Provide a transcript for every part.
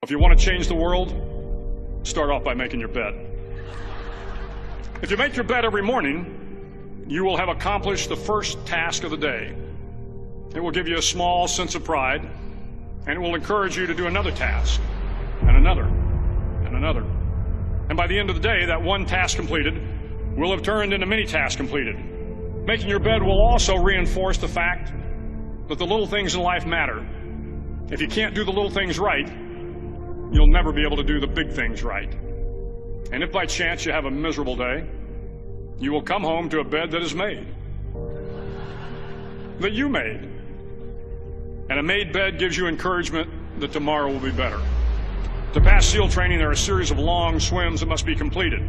If you want to change the world, start off by making your bed. If you make your bed every morning, you will have accomplished the first task of the day. It will give you a small sense of pride, and it will encourage you to do another task, and another, and another. And by the end of the day, that one task completed will have turned into many tasks completed. Making your bed will also reinforce the fact that the little things in life matter. If you can't do the little things right, you'll never be able to do the big things right. And if by chance you have a miserable day, you will come home to a bed that is made, that you made. And a made bed gives you encouragement that tomorrow will be better. To pass SEAL training, there are a series of long swims that must be completed.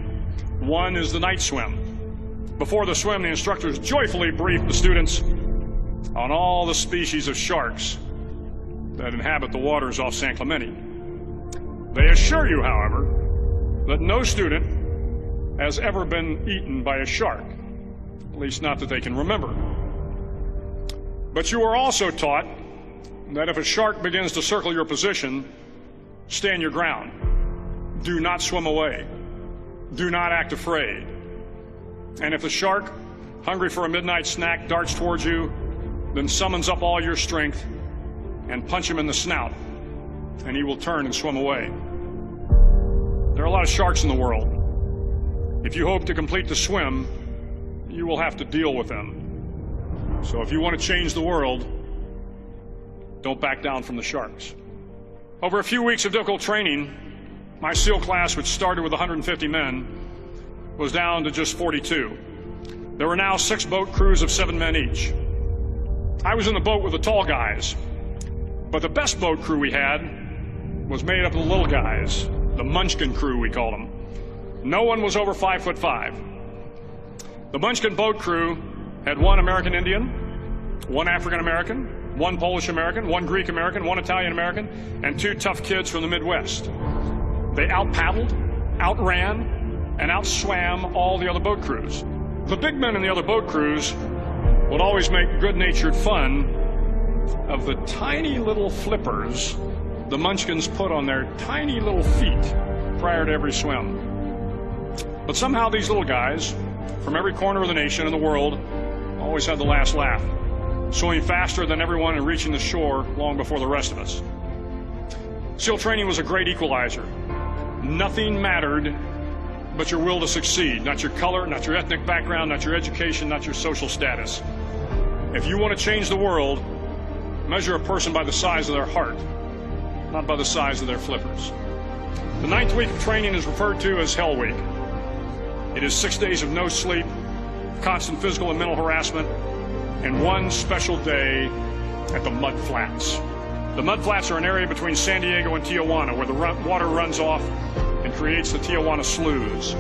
One is the night swim. Before the swim, the instructors joyfully brief the students on all the species of sharks that inhabit the waters off San Clemente. They assure you, however, that no student has ever been eaten by a shark, at least not that they can remember. But you are also taught that if a shark begins to circle your position, stand your ground. Do not swim away. Do not act afraid. And if the shark, hungry for a midnight snack, darts towards you, then summons up all your strength and punch him in the snout, and he will turn and swim away. There are a lot of sharks in the world. If you hope to complete the swim, you will have to deal with them. So if you want to change the world, don't back down from the sharks. Over a few weeks of difficult training, my SEAL class, which started with 150 men, was down to just 42. There were now 6 boat crews of 7 men each. I was in the boat with the tall guys, but the best boat crew we had was made up of the little guys, the Munchkin crew, we called them. No one was over 5'5". The Munchkin boat crew had 1 American Indian, 1 African American, 1 Polish American, 1 Greek American, 1 Italian American, and 2 tough kids from the Midwest. They out-paddled, outran, and outswam all the other boat crews. The big men in the other boat crews would always make good-natured fun of the tiny little flippers the Munchkins put on their tiny little feet prior to every swim. But somehow these little guys from every corner of the nation and the world always had the last laugh, swimming faster than everyone and reaching the shore long before the rest of us. SEAL training was a great equalizer. Nothing mattered but your will to succeed, not your color, not your ethnic background, not your education, not your social status. If you want to change the world, measure a person by the size of their heart, not by the size of their flippers. The 9th week of training is referred to as Hell Week. It is 6 days of no sleep, constant physical and mental harassment, and 1 special day at the Mud Flats. The Mud Flats are an area between San Diego and Tijuana where the water runs off and creates the Tijuana Sloughs,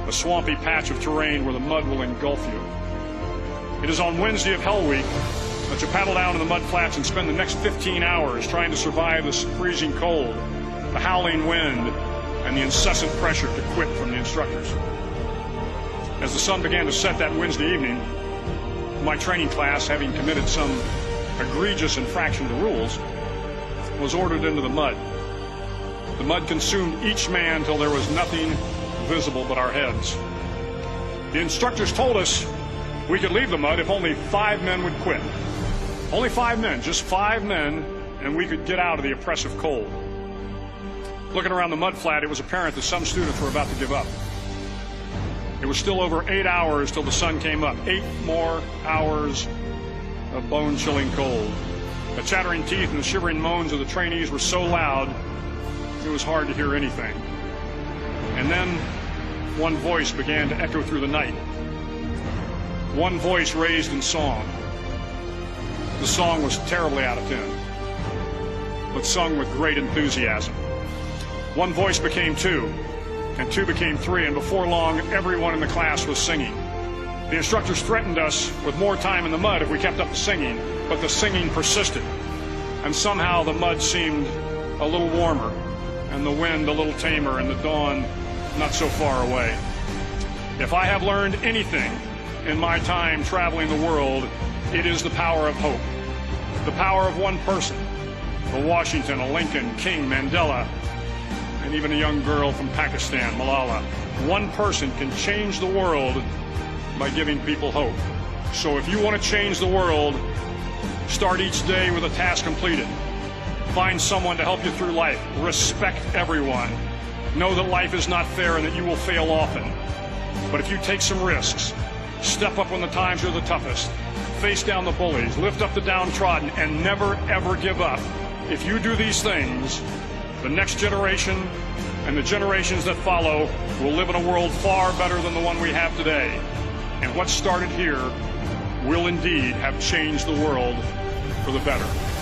a swampy patch of terrain where the mud will engulf you. It is on Wednesday of Hell Week that you paddle down to the Mud Flats and spend the next 15 hours trying to survive the freezing cold, the howling wind, and the incessant pressure to quit from the instructors. As the sun began to set that Wednesday evening, my training class, having committed some egregious infraction to the rules, was ordered into the mud. The mud consumed each man till there was nothing visible but our heads. The instructors told us we could leave the mud if only 5 men would quit. Only 5 men, just 5 men, and we could get out of the oppressive cold. Looking around the mud flat, it was apparent that some students were about to give up. It was still over 8 hours till the sun came up. 8 more hours of bone-chilling cold. The chattering teeth and the shivering moans of the trainees were so loud, it was hard to hear anything. And then one voice began to echo through the night. One voice raised in song. The song was terribly out of tune, but sung with great enthusiasm. One voice became 2, and 2 became 3, and before long, everyone in the class was singing. The instructors threatened us with more time in the mud if we kept up the singing, but the singing persisted, and somehow the mud seemed a little warmer, and the wind a little tamer, and the dawn not so far away. If I have learned anything in my time traveling the world, it is the power of hope, the power of one person, a Washington, a Lincoln, King, Mandela, and even a young girl from Pakistan, Malala. One person can change the world by giving people hope. So if you want to change the world, start each day with a task completed. Find someone to help you through life. Respect everyone. Know that life is not fair and that you will fail often. But if you take some risks, step up when the times are the toughest, face down the bullies, lift up the downtrodden, and never, ever give up. If you do these things, the next generation and the generations that follow will live in a world far better than the one we have today. And what started here will indeed have changed the world for the better.